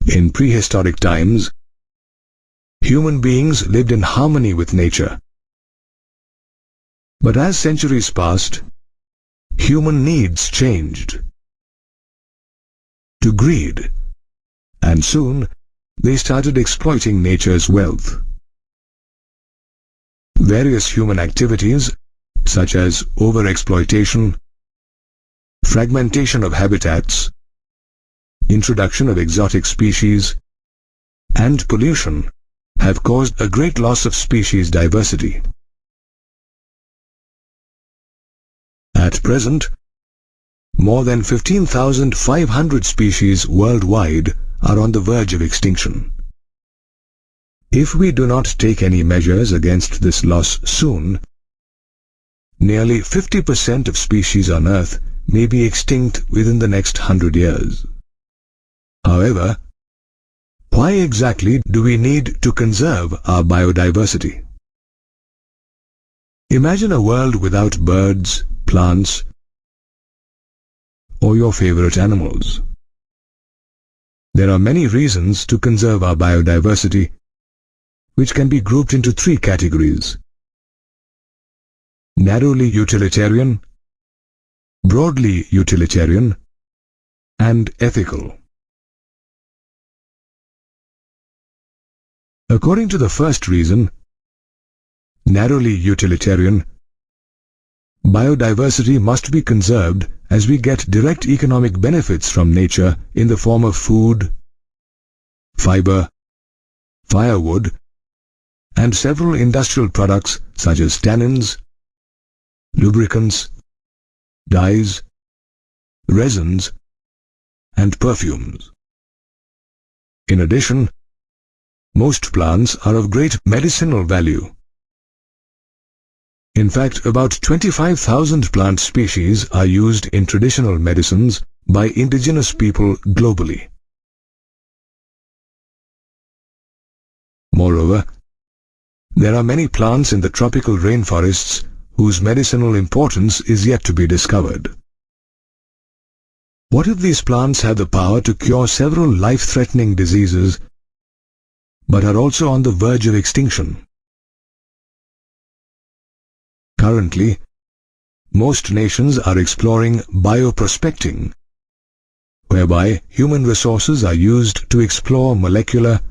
In prehistoric times, human beings lived in harmony with nature. But as centuries passed, human needs changed to greed, and soon they started exploiting nature's wealth. Various human activities, such as overexploitation, fragmentation of habitats, introduction of exotic species, and pollution, have caused a great loss of species diversity. At present, more than 15,500 species worldwide are on the verge of extinction. If we do not take any measures against this loss soon, nearly 50% of species on Earth may be extinct within the next 100 years. However, why exactly do we need to conserve our biodiversity? Imagine a world without birds, plants, or your favorite animals. There are many reasons to conserve our biodiversity, which can be grouped into three categories: narrowly utilitarian, broadly utilitarian, and ethical. According to the first reason, narrowly utilitarian, biodiversity must be conserved as we get direct economic benefits from nature in the form of food, fiber, firewood, and several industrial products such as tannins, lubricants, dyes, resins, and perfumes. In addition, most plants are of great medicinal value. In fact, about 25,000 plant species are used in traditional medicines by indigenous people globally. Moreover, there are many plants in the tropical rainforests whose medicinal importance is yet to be discovered. What if these plants have the power to cure several life-threatening diseases, but are also on the verge of extinction? Currently, most nations are exploring bioprospecting, whereby human resources are used to explore molecular,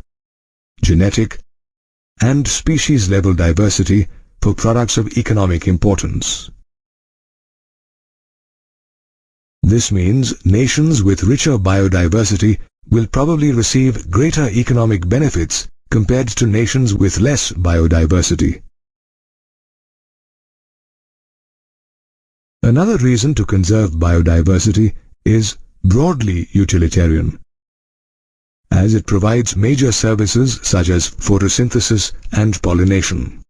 genetic, and species-level diversity for products of economic importance. This means nations with richer biodiversity will probably receive greater economic benefits compared to nations with less biodiversity. Another reason to conserve biodiversity is broadly utilitarian, as it provides major services such as photosynthesis and pollination.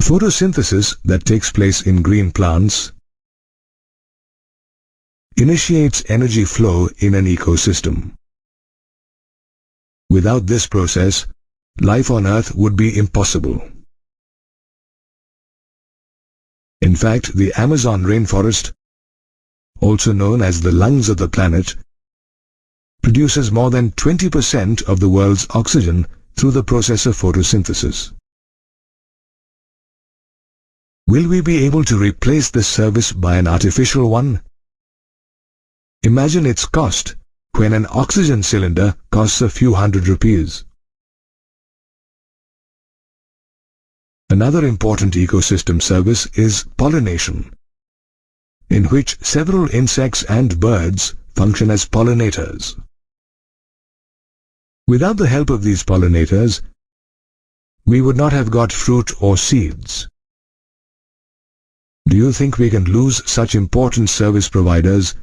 Photosynthesis that takes place in green plants initiates energy flow in an ecosystem. Without this process, life on Earth would be impossible. In fact, the Amazon rainforest, also known as the lungs of the planet, produces more than 20% of the world's oxygen through the process of photosynthesis. Will we be able to replace this service by an artificial one? Imagine its cost when an oxygen cylinder costs a few hundred rupees. Another important ecosystem service is pollination, in which several insects and birds function as pollinators. Without the help of these pollinators, we would not have got fruit or seeds. Do you think we can lose such important service providers,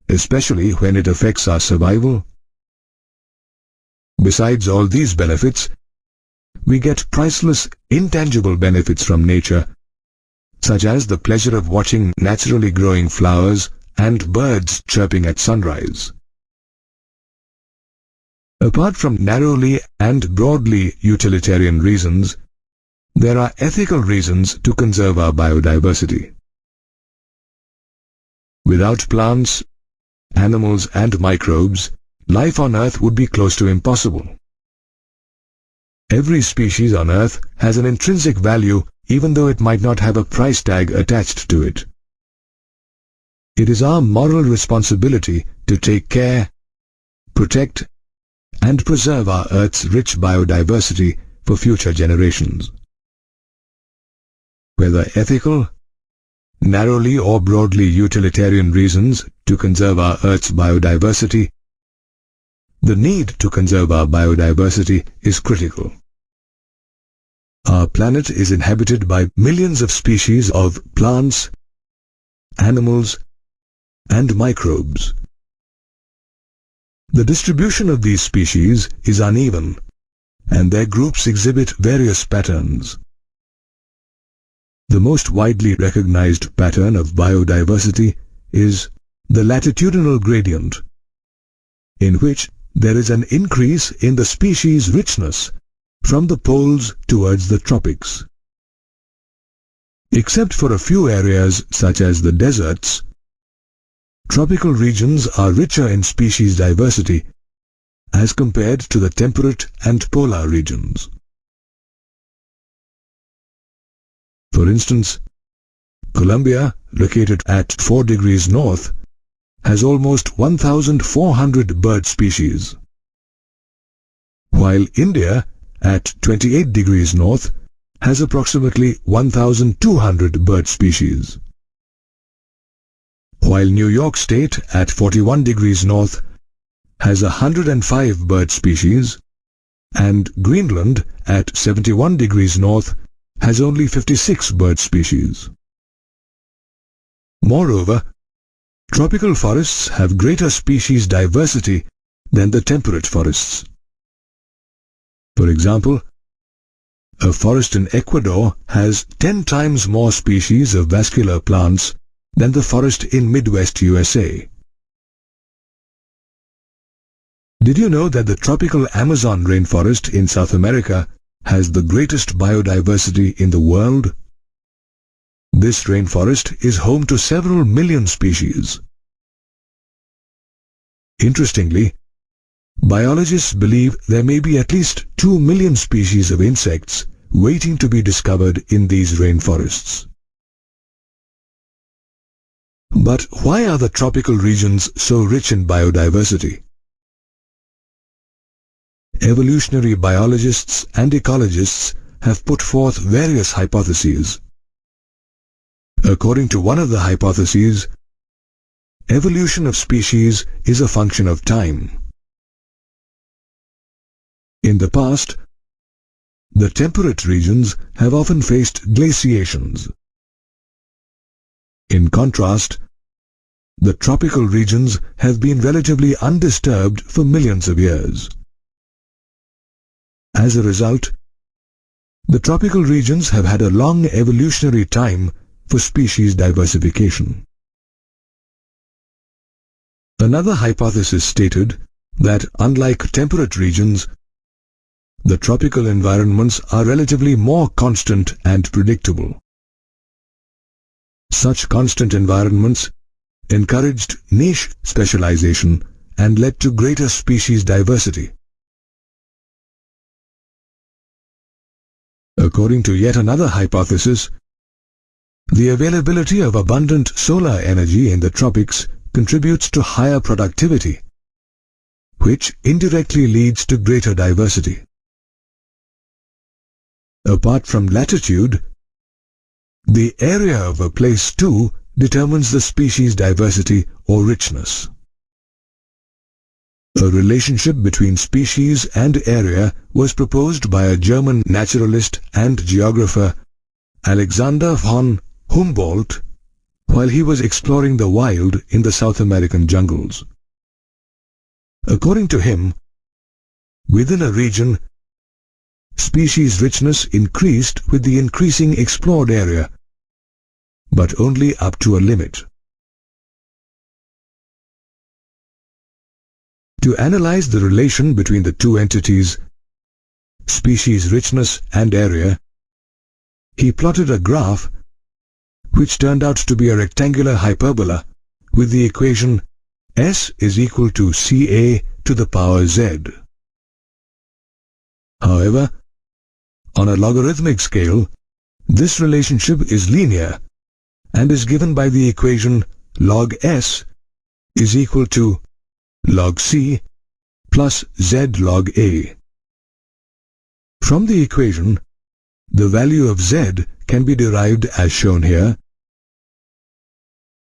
especially when it affects our survival? Besides all these benefits, we get priceless, intangible benefits from nature, such as the pleasure of watching naturally growing flowers and birds chirping at sunrise. Apart from narrowly and broadly utilitarian reasons, there are ethical reasons to conserve our biodiversity. Without plants, animals and microbes, life on Earth would be close to impossible. Every species on Earth has an intrinsic value, even though it might not have a price tag attached to it. It is our moral responsibility to take care, protect, and preserve our Earth's rich biodiversity for future generations. Whether ethical, narrowly or broadly utilitarian reasons to conserve our Earth's biodiversity, the need to conserve our biodiversity is critical. Our planet is inhabited by millions of species of plants, animals, and microbes. The distribution of these species is uneven, and their groups exhibit various patterns. The most widely recognized pattern of biodiversity is the latitudinal gradient, in which there is an increase in the species richness from the poles towards the tropics. Except for a few areas such as the deserts, tropical regions are richer in species diversity as compared to the temperate and polar regions. For instance, Colombia, located at 4 degrees north, has almost 1,400 bird species, while India, at 28 degrees north, has approximately 1,200 bird species, while New York State, at 41 degrees north, has 105 bird species, and Greenland, at 71 degrees north, has only 56 bird species. Moreover, tropical forests have greater species diversity than the temperate forests. For example, a forest in Ecuador has 10 times more species of vascular plants than the forest in Midwest USA. Did you know that the tropical Amazon rainforest in South America has the greatest biodiversity in the world? This rainforest is home to several million species. Interestingly, biologists believe there may be at least 2 million species of insects waiting to be discovered in these rainforests. But why are the tropical regions so rich in biodiversity? Evolutionary biologists and ecologists have put forth various hypotheses. According to one of the hypotheses, evolution of species is a function of time. In the past, the temperate regions have often faced glaciations. In contrast, the tropical regions have been relatively undisturbed for millions of years. As a result, the tropical regions have had a long evolutionary time for species diversification. Another hypothesis stated that unlike temperate regions, the tropical environments are relatively more constant and predictable. Such constant environments encouraged niche specialization and led to greater species diversity. According to yet another hypothesis, the availability of abundant solar energy in the tropics contributes to higher productivity, which indirectly leads to greater diversity. Apart from latitude, the area of a place too determines the species diversity or richness. A relationship between species and area was proposed by a German naturalist and geographer, Alexander von Humboldt, while he was exploring the wild in the South American jungles. According to him, within a region, species richness increased with the increasing explored area, but only up to a limit. To analyze the relation between the two entities, species richness and area, he plotted a graph which turned out to be a rectangular hyperbola with the equation S is equal to CA to the power z. However, on a logarithmic scale, this relationship is linear and is given by the equation log s is equal to log c plus z log a. From the equation, the value of z can be derived as shown here.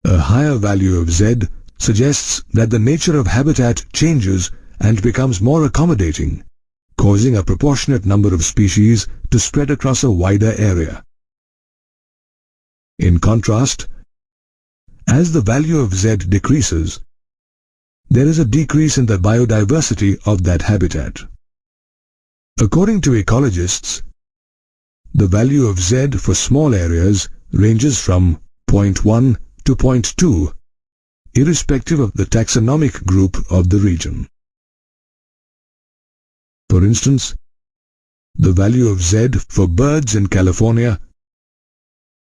A higher value of z suggests that the nature of habitat changes and becomes more accommodating, causing a proportionate number of species to spread across a wider area. In contrast, as the value of z decreases, there is a decrease in the biodiversity of that habitat. According to ecologists, the value of z for small areas ranges from 0.1 to 0.2, irrespective of the taxonomic group of the region. For instance, the value of z for birds in California,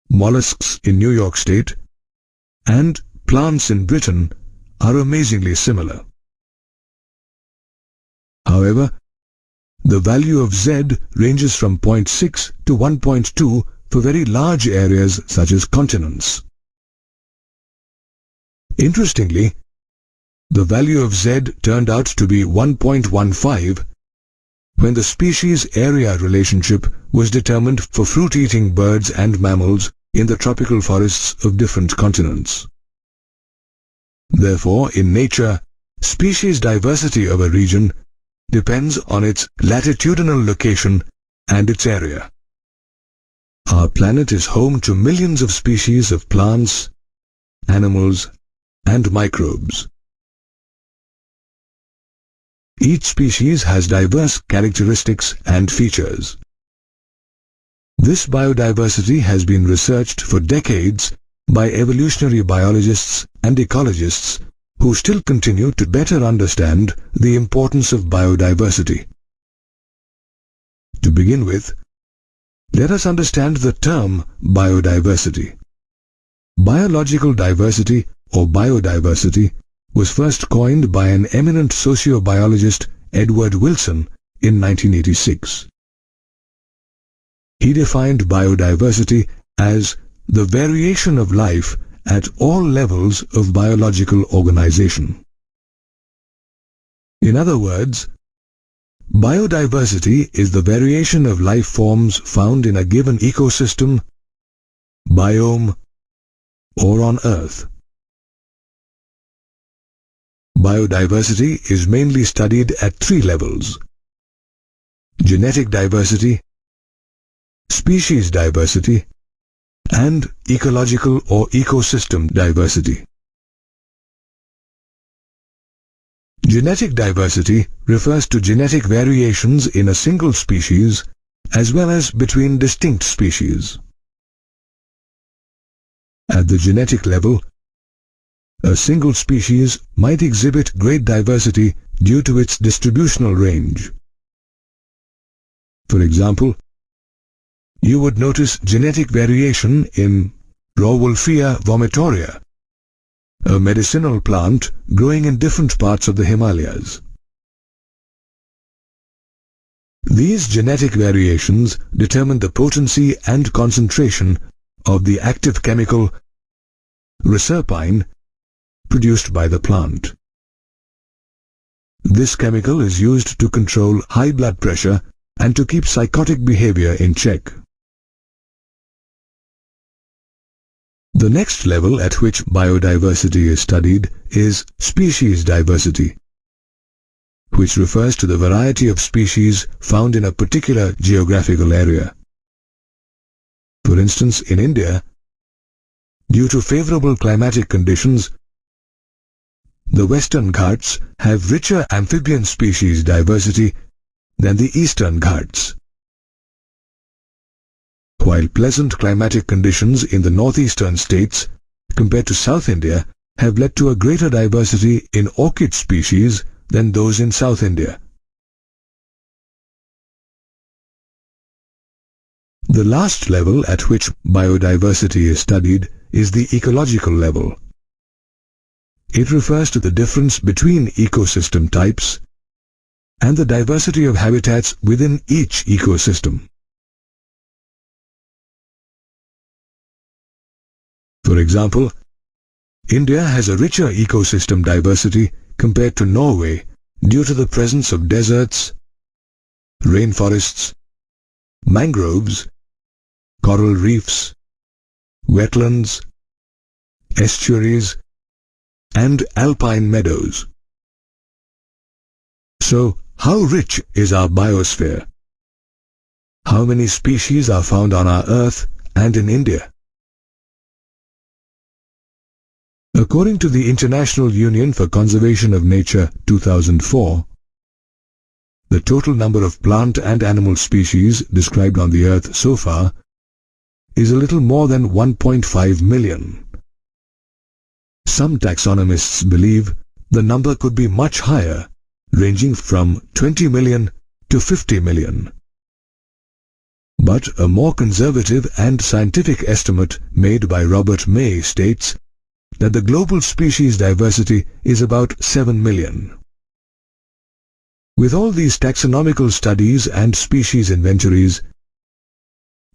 mollusks in New York State, and plants in Britain are amazingly similar. However, the value of z ranges from 0.6 to 1.2 for very large areas such as continents. Interestingly, the value of z turned out to be 1.15 when the species-area relationship was determined for fruit-eating birds and mammals in the tropical forests of different continents. Therefore, in nature, species diversity of a region depends on its latitudinal location and its area. Our planet is home to millions of species of plants, animals, and microbes. Each species has diverse characteristics and features. This biodiversity has been researched for decades by evolutionary biologists and ecologists who still continue to better understand the importance of biodiversity. To begin with, let us understand the term biodiversity. Biological diversity or biodiversity was first coined by an eminent sociobiologist, Edward Wilson, in 1986. He defined biodiversity as the variation of life at all levels of biological organization. In other words, biodiversity is the variation of life forms found in a given ecosystem, biome, or on Earth. Biodiversity is mainly studied at three levels: genetic diversity, species diversity, and ecological or ecosystem diversity. Genetic diversity refers to genetic variations in a single species as well as between distinct species. At the genetic level, a single species might exhibit great diversity due to its distributional range. For example, you would notice genetic variation in Rauwolfia vomitoria, a medicinal plant growing in different parts of the Himalayas. These genetic variations determine the potency and concentration of the active chemical reserpine produced by the plant. This chemical is used to control high blood pressure and to keep psychotic behavior in check. The next level at which biodiversity is studied is species diversity, which refers to the variety of species found in a particular geographical area. For instance, in India, due to favorable climatic conditions, the Western Ghats have richer amphibian species diversity than the Eastern Ghats. While pleasant climatic conditions in the northeastern states compared to South India have led to a greater diversity in orchid species than those in South India. The last level at which biodiversity is studied is the ecological level. It refers to the difference between ecosystem types and the diversity of habitats within each ecosystem. For example, India has a richer ecosystem diversity compared to Norway due to the presence of deserts, rainforests, mangroves, coral reefs, wetlands, estuaries, and alpine meadows. So, how rich is our biosphere? How many species are found on our Earth and in India? According to the International Union for Conservation of Nature 2004, the total number of plant and animal species described on the Earth so far is a little more than 1.5 million. Some taxonomists believe the number could be much higher, ranging from 20 million to 50 million. But a more conservative and scientific estimate made by Robert May states that the global species diversity is about 7 million. With all these taxonomical studies and species inventories,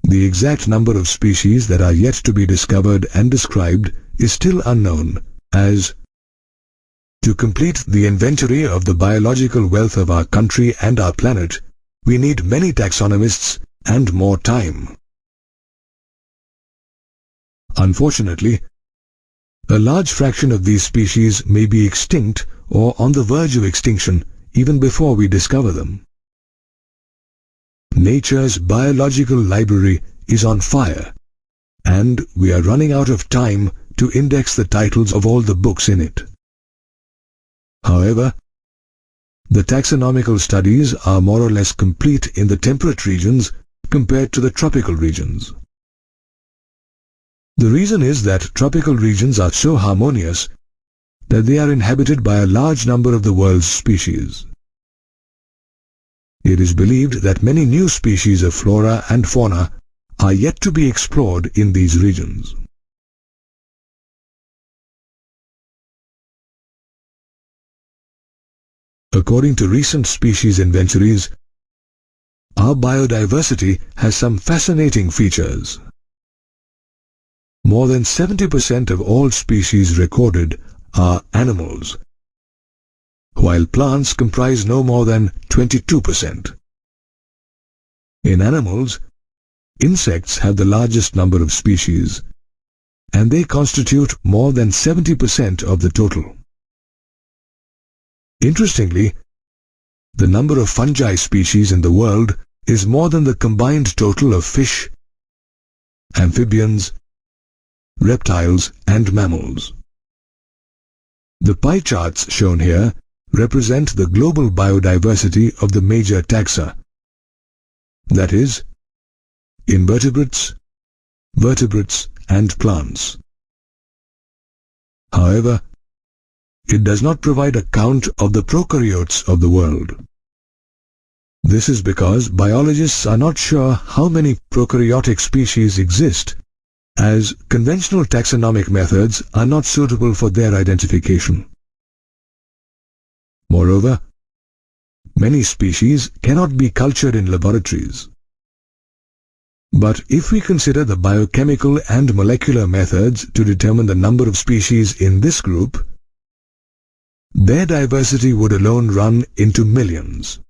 the exact number of species that are yet to be discovered and described is still unknown, as to complete the inventory of the biological wealth of our country and our planet, we need many taxonomists and more time. Unfortunately, a large fraction of these species may be extinct or on the verge of extinction even before we discover them. Nature's biological library is on fire, and we are running out of time to index the titles of all the books in it. However, the taxonomical studies are more or less complete in the temperate regions compared to the tropical regions. The reason is that tropical regions are so harmonious that they are inhabited by a large number of the world's species. It is believed that many new species of flora and fauna are yet to be explored in these regions. According to recent species inventories, our biodiversity has some fascinating features. More than 70% of all species recorded are animals, while plants comprise no more than 22%. In animals, insects have the largest number of species, and they constitute more than 70% of the total. Interestingly, the number of fungi species in the world is more than the combined total of fish, amphibians, reptiles, and mammals. The pie charts shown here represent the global biodiversity of the major taxa, that is, invertebrates, vertebrates, and plants. However, it does not provide a count of the prokaryotes of the world. This is because biologists are not sure how many prokaryotic species exist, as conventional taxonomic methods are not suitable for their identification. Moreover, many species cannot be cultured in laboratories. But if we consider the biochemical and molecular methods to determine the number of species in this group, their diversity would alone run into millions.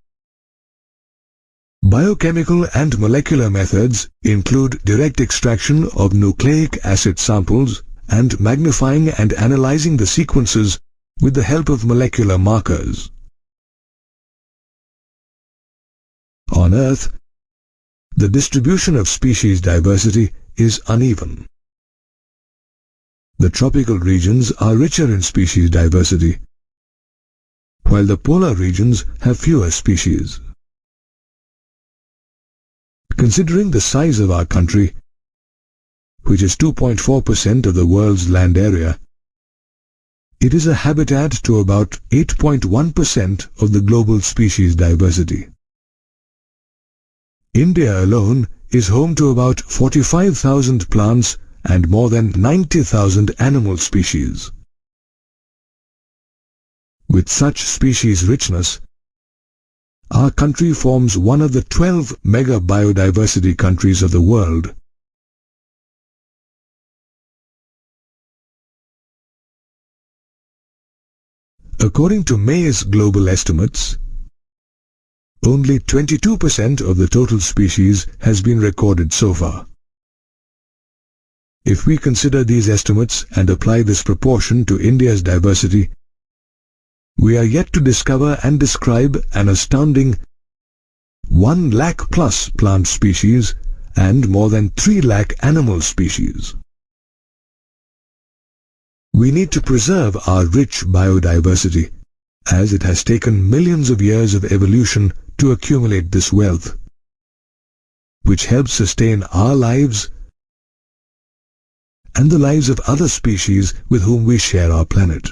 Biochemical and molecular methods include direct extraction of nucleic acid samples and magnifying and analyzing the sequences with the help of molecular markers. On Earth, the distribution of species diversity is uneven. The tropical regions are richer in species diversity, while the polar regions have fewer species. Considering the size of our country, which is 2.4% of the world's land area, it is a habitat to about 8.1% of the global species diversity. India alone is home to about 45,000 plants and more than 90,000 animal species. With such species richness, our country forms one of the 12 mega biodiversity countries of the world. According to May's global estimates, only 22% of the total species has been recorded so far. If we consider these estimates and apply this proportion to India's diversity, we are yet to discover and describe an astounding 1 lakh plus plant species and more than 3 lakh animal species. We need to preserve our rich biodiversity, as it has taken millions of years of evolution to accumulate this wealth, which helps sustain our lives and the lives of other species with whom we share our planet.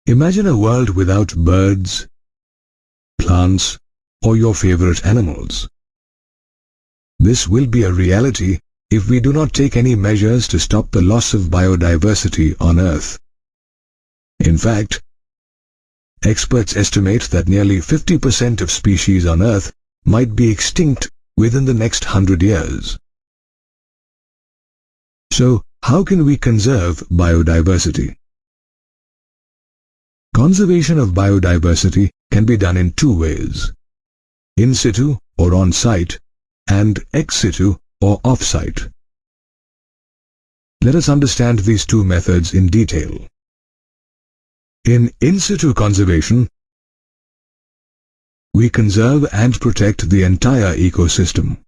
Imagine a world without birds, plants, or your favorite animals. This will be a reality if we do not take any measures to stop the loss of biodiversity on Earth. In fact, experts estimate that nearly 50% of species on Earth might be extinct within the next 100 years. So, how can we conserve biodiversity? Conservation of biodiversity can be done in two ways: in situ or on site, and ex situ or off site. Let us understand these two methods in detail. In situ conservation, we conserve and protect the entire ecosystem.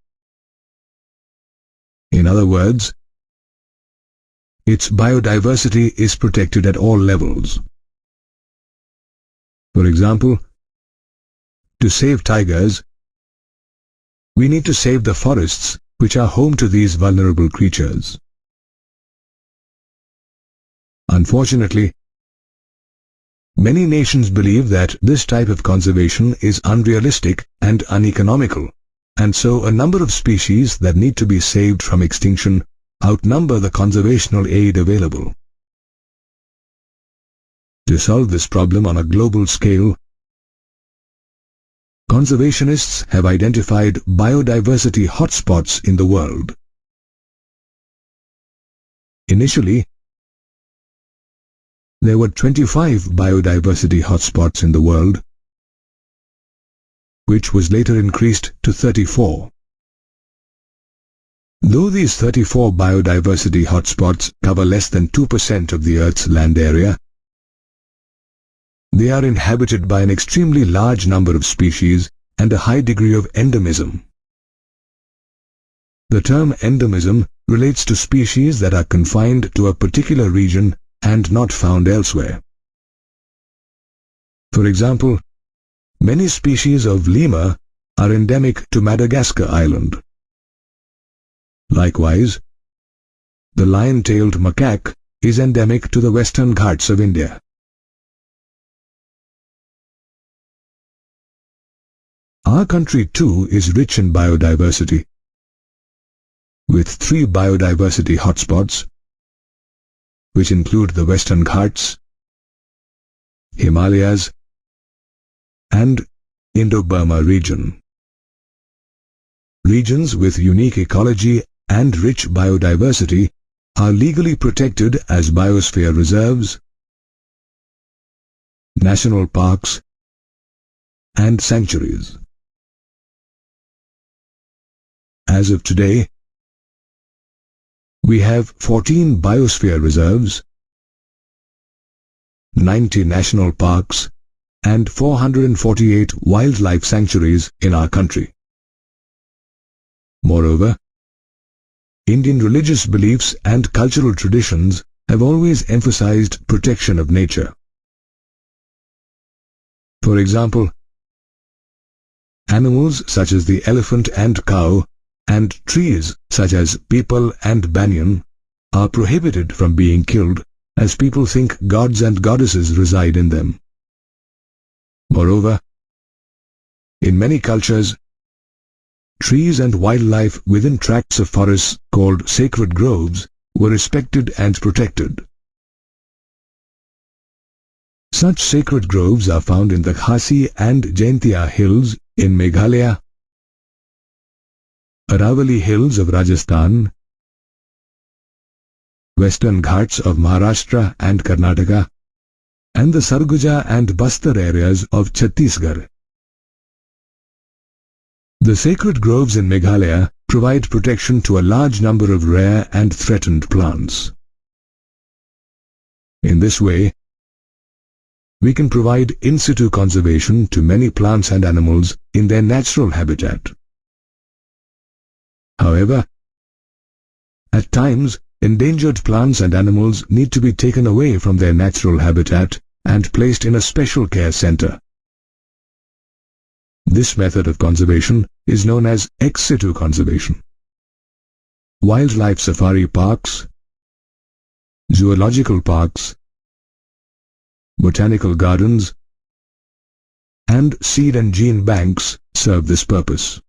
In other words, its biodiversity is protected at all levels. For example, to save tigers, we need to save the forests which are home to these vulnerable creatures. Unfortunately, many nations believe that this type of conservation is unrealistic and uneconomical, and so a number of species that need to be saved from extinction outnumber the conservational aid available. To solve this problem on a global scale, conservationists have identified biodiversity hotspots in the world. Initially, there were 25 biodiversity hotspots in the world, which was later increased to 34. Though these 34 biodiversity hotspots cover less than 2% of the Earth's land area, they are inhabited by an extremely large number of species and a high degree of endemism. The term endemism relates to species that are confined to a particular region and not found elsewhere. For example, many species of lemur are endemic to Madagascar Island. Likewise, the lion-tailed macaque is endemic to the Western Ghats of India. Our country too is rich in biodiversity, with 3 biodiversity hotspots, which include the Western Ghats, Himalayas, and Indo-Burma region. Regions with unique ecology and rich biodiversity are legally protected as biosphere reserves, national parks, and sanctuaries. As of today, we have 14 biosphere reserves, 90 national parks, and 448 wildlife sanctuaries in our country. Moreover, Indian religious beliefs and cultural traditions have always emphasized protection of nature. For example, animals such as the elephant and cow, and trees such as peepal and banyan are prohibited from being killed, as people think gods and goddesses reside in them. Moreover, in many cultures, trees and wildlife within tracts of forests called sacred groves were respected and protected. Such sacred groves are found in the Khasi and Jaintia hills in Meghalaya, Aravalli hills of Rajasthan, Western Ghats of Maharashtra and Karnataka, and the Sarguja and Bastar areas of Chhattisgarh. The sacred groves in Meghalaya provide protection to a large number of rare and threatened plants. In this way, we can provide in situ conservation to many plants and animals in their natural habitat. However, at times, endangered plants and animals need to be taken away from their natural habitat and placed in a special care center. This method of conservation is known as ex situ conservation. Wildlife safari parks, zoological parks, botanical gardens, and seed and gene banks serve this purpose.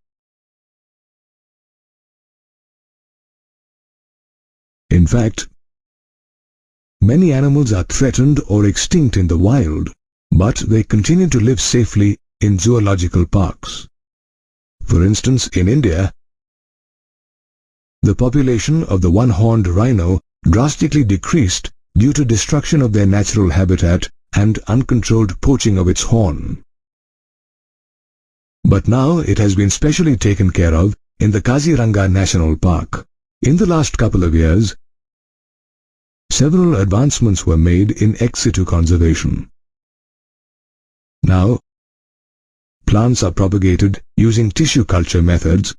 In fact, many animals are threatened or extinct in the wild, but they continue to live safely in zoological parks. For instance, in India, the population of the one-horned rhino drastically decreased due to destruction of their natural habitat and uncontrolled poaching of its horn. But now it has been specially taken care of in the Kaziranga National Park. In the last couple of years, several advancements were made in ex situ conservation. Now, plants are propagated using tissue culture methods,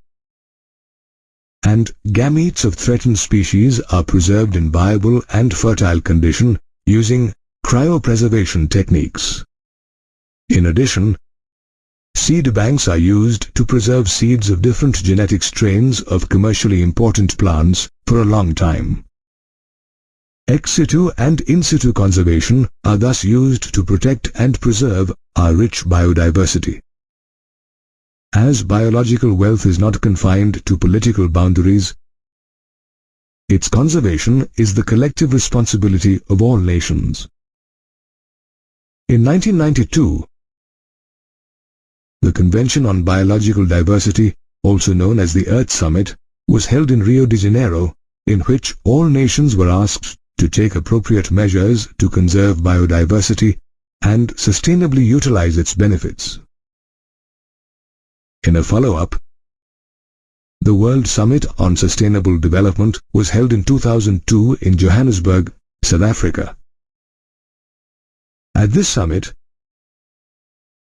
and gametes of threatened species are preserved in viable and fertile condition using cryopreservation techniques. In addition, seed banks are used to preserve seeds of different genetic strains of commercially important plants for a long time. Ex situ and in situ conservation are thus used to protect and preserve our rich biodiversity. As biological wealth is not confined to political boundaries, its conservation is the collective responsibility of all nations. In 1992, the Convention on Biological Diversity, also known as the Earth Summit, was held in Rio de Janeiro, in which all nations were asked to take appropriate measures to conserve biodiversity and sustainably utilize its benefits. In a follow-up, the World Summit on Sustainable Development was held in 2002 in Johannesburg, South Africa. At this summit,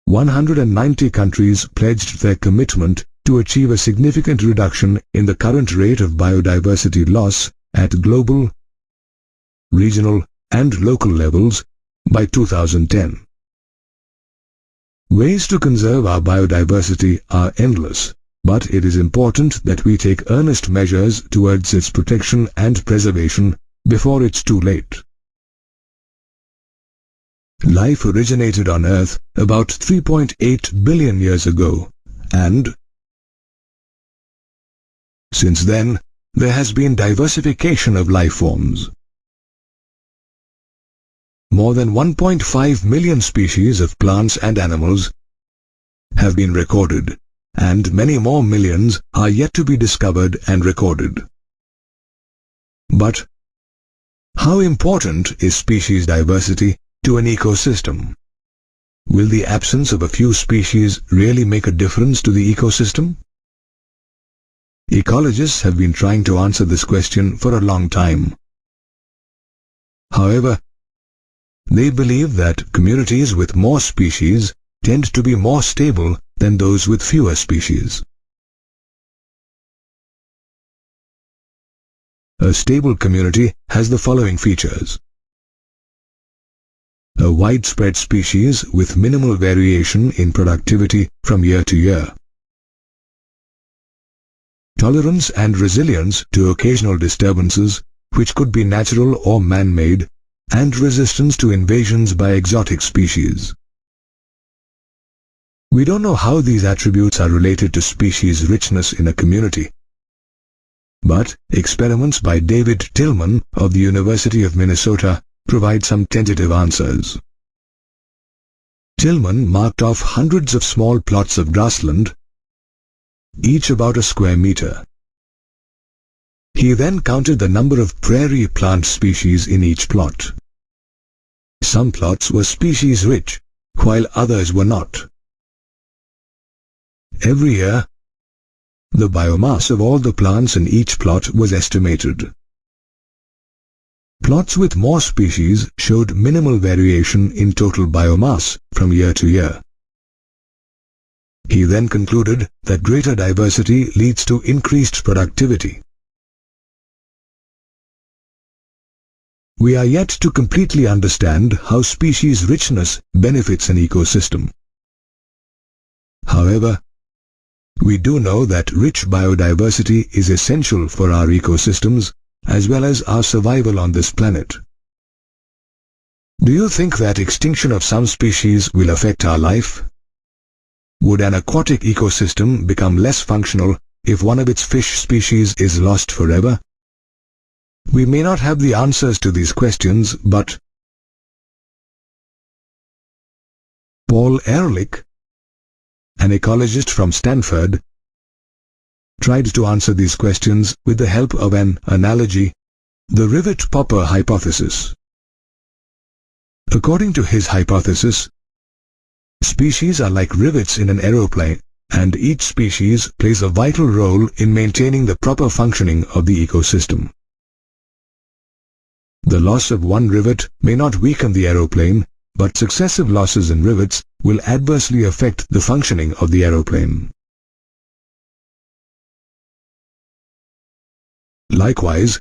190 countries pledged their commitment to achieve a significant reduction in the current rate of biodiversity loss at global, regional, and local levels by 2010. Ways to conserve our biodiversity are endless, but it is important that we take earnest measures towards its protection and preservation before it's too late. Life originated on Earth about 3.8 billion years ago, and since then, there has been diversification of life forms. More than 1.5 million species of plants and animals have been recorded, and many more millions are yet to be discovered and recorded. But how important is species diversity to an ecosystem? Will the absence of a few species really make a difference to the ecosystem? Ecologists have been trying to answer this question for a long time. However, they believe that communities with more species tend to be more stable than those with fewer species. A stable community has the following features: a widespread species with minimal variation in productivity from year to year, tolerance and resilience to occasional disturbances, which could be natural or man-made, and resistance to invasions by exotic species. We don't know how these attributes are related to species richness in a community. but experiments by David Tillman of the University of Minnesota provide some tentative answers. Tillman marked off hundreds of small plots of grassland, each about a square meter. He then counted the number of prairie plant species in each plot. Some plots were species-rich, while others were not. Every year, the biomass of all the plants in each plot was estimated. Plots with more species showed minimal variation in total biomass from year to year. He then concluded that greater diversity leads to increased productivity. We are yet to completely understand how species richness benefits an ecosystem. However, we do know that rich biodiversity is essential for our ecosystems as well as our survival on this planet. Do you think that extinction of some species will affect our life? Would an aquatic ecosystem become less functional if one of its fish species is lost forever? We may not have the answers to these questions, but Paul Ehrlich, an ecologist from Stanford, tried to answer these questions with the help of an analogy, the rivet popper hypothesis. According to his hypothesis, species are like rivets in an aeroplane, and each species plays a vital role in maintaining the proper functioning of the ecosystem. The loss of one rivet may not weaken the aeroplane, but successive losses in rivets will adversely affect the functioning of the aeroplane. Likewise,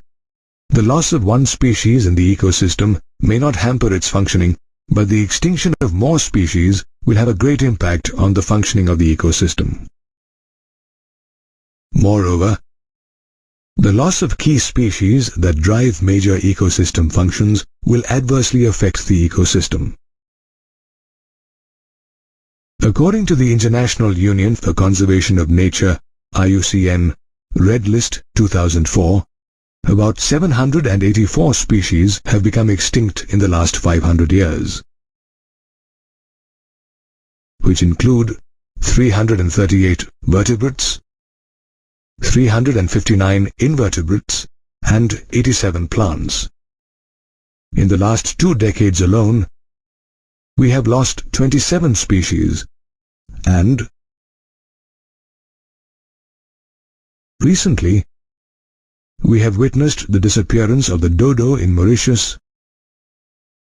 the loss of one species in the ecosystem may not hamper its functioning, but the extinction of more species will have a great impact on the functioning of the ecosystem. Moreover, the loss of key species that drive major ecosystem functions will adversely affect the ecosystem. According to the International Union for Conservation of Nature, IUCN, Red List 2004, about 784 species have become extinct in the last 500 years, which include 338 vertebrates, 359 invertebrates, and 87 plants. In the last 2 decades alone, we have lost 27 species, and recently, we have witnessed the disappearance of the dodo in Mauritius,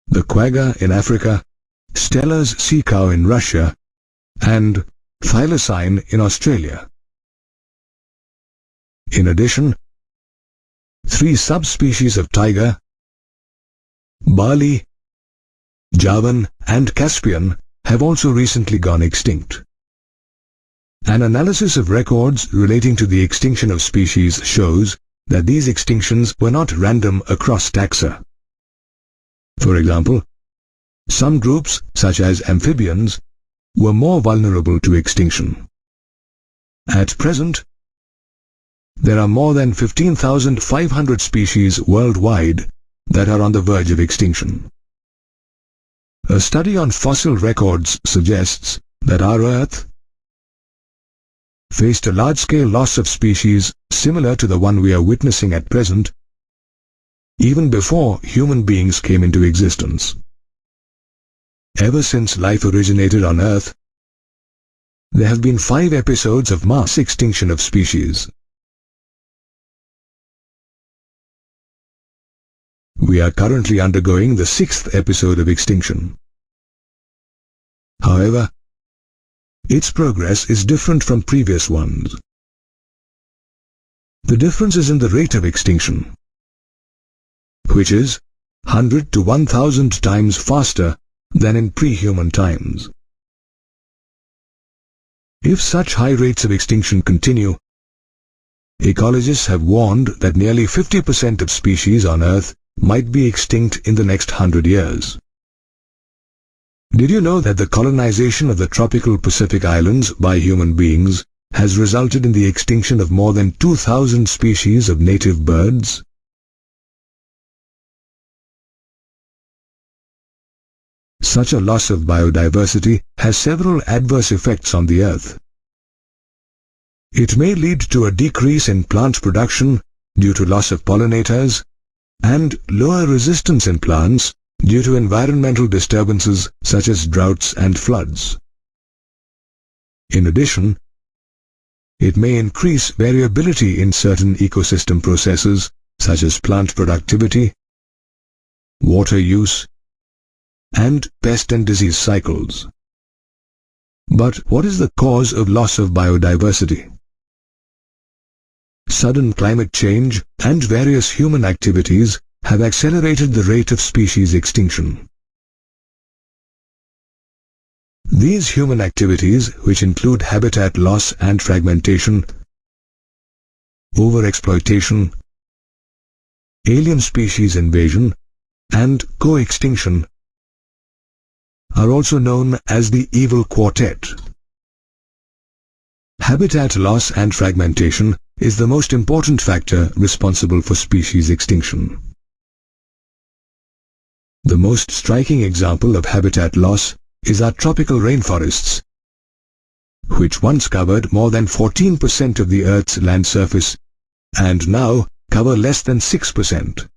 the quagga in Africa, Steller's sea cow in Russia, and thylacine in Australia. In addition, 3 subspecies of tiger, Bali, Javan, and Caspian have also recently gone extinct. An analysis of records relating to the extinction of species shows that these extinctions were not random across taxa. For example, some groups, such as amphibians, were more vulnerable to extinction. At present, there are more than 15,500 species worldwide that are on the verge of extinction. A study on fossil records suggests that our Earth faced a large-scale loss of species similar to the one we are witnessing at present, even before human beings came into existence. Ever since life originated on Earth, there have been 5 episodes of mass extinction of species. We are currently undergoing the 6th episode of extinction. However, its progress is different from previous ones. The difference is in the rate of extinction, which is 100 to 1,000 times faster than in pre-human times. If such high rates of extinction continue, ecologists have warned that nearly 50% of species on Earth might be extinct in the next 100 years. Did you know that the colonization of the tropical Pacific Islands by human beings has resulted in the extinction of more than 2,000 species of native birds. Such a loss of biodiversity has several adverse effects on the earth. It may lead to a decrease in plant production due to loss of pollinators, and lower resistance in plants due to environmental disturbances such as droughts and floods. In addition, it may increase variability in certain ecosystem processes such as plant productivity, water use, and pest and disease cycles. But what is the cause of loss of biodiversity? Sudden climate change and various human activities have accelerated the rate of species extinction. These human activities, which include habitat loss and fragmentation, overexploitation, alien species invasion, and co-extinction, are also known as the evil quartet. Habitat loss and fragmentation is the most important factor responsible for species extinction. The most striking example of habitat loss is our tropical rainforests, which once covered more than 14% of the Earth's land surface and now cover less than 6%.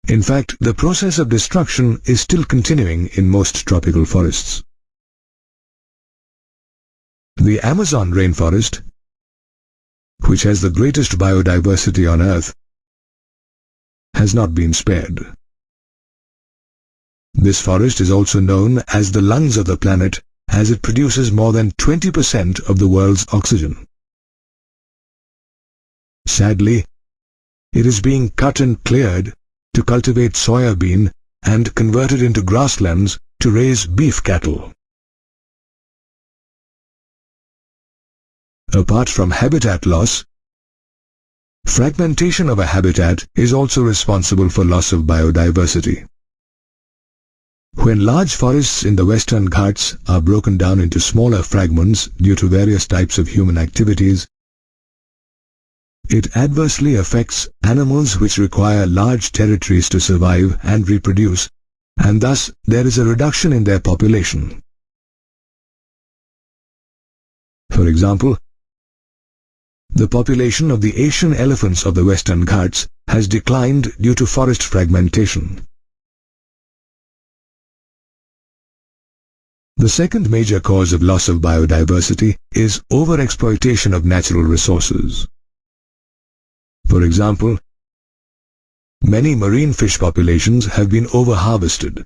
In fact, the process of destruction is still continuing in most tropical forests. The Amazon rainforest, which has the greatest biodiversity on Earth, has not been spared. This forest is also known as the lungs of the planet, as it produces more than 20% of the world's oxygen. Sadly, it is being cut and cleared to cultivate soya bean and converted into grasslands to raise beef cattle. Apart from habitat loss, fragmentation of a habitat is also responsible for loss of biodiversity. When large forests in the Western Ghats are broken down into smaller fragments due to various types of human activities, it adversely affects animals which require large territories to survive and reproduce, and thus there is a reduction in their population. For example, the population of the Asian elephants of the Western Ghats has declined due to forest fragmentation. The second major cause of loss of biodiversity is overexploitation of natural resources. For example, many marine fish populations have been overharvested.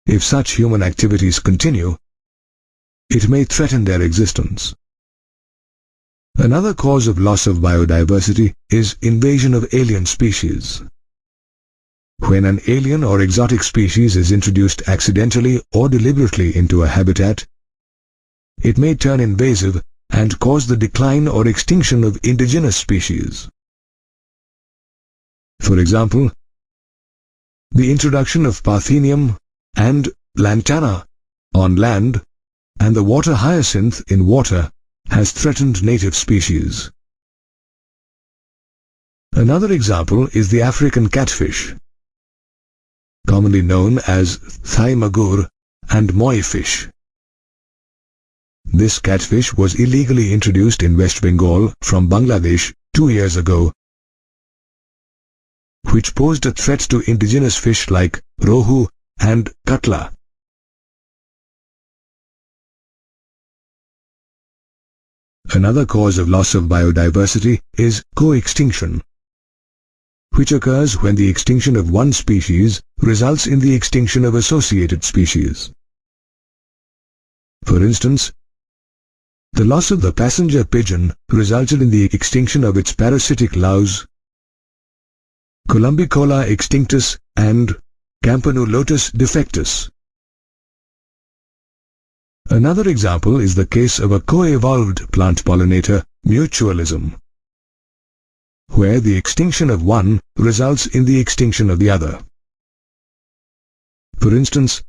If such human activities continue, it may threaten their existence. Another cause of loss of biodiversity is invasion of alien species. When an alien or exotic species is introduced accidentally or deliberately into a habitat, it may turn invasive and cause the decline or extinction of indigenous species. For example, the introduction of Parthenium and Lantana on land and the water hyacinth in water has threatened native species. Another example is the African catfish, commonly known as Thai magur and moi fish. This catfish was illegally introduced in West Bengal from Bangladesh 2 years ago, which posed a threat to indigenous fish like rohu and katla. Another cause of loss of biodiversity is co-extinction, which occurs when the extinction of one species results in the extinction of associated species. For instance, the loss of the passenger pigeon resulted in the extinction of its parasitic louse, Columbicola extinctus and Campanulotus defectus. Another example is the case of a co-evolved plant pollinator, mutualism, where the extinction of one results in the extinction of the other. For instance,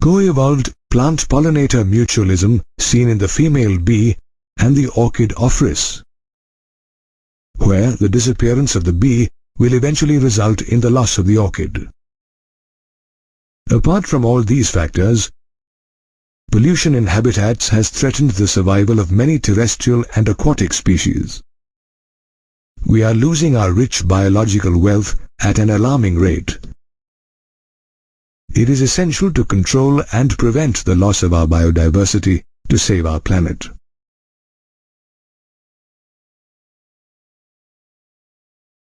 Co-evolved plant-pollinator mutualism seen in the female bee and the orchid Ophrys, where the disappearance of the bee will eventually result in the loss of the orchid. Apart from all these factors, pollution in habitats has threatened the survival of many terrestrial and aquatic species. We are losing our rich biological wealth at an alarming rate. It is essential to control and prevent the loss of our biodiversity to save our planet.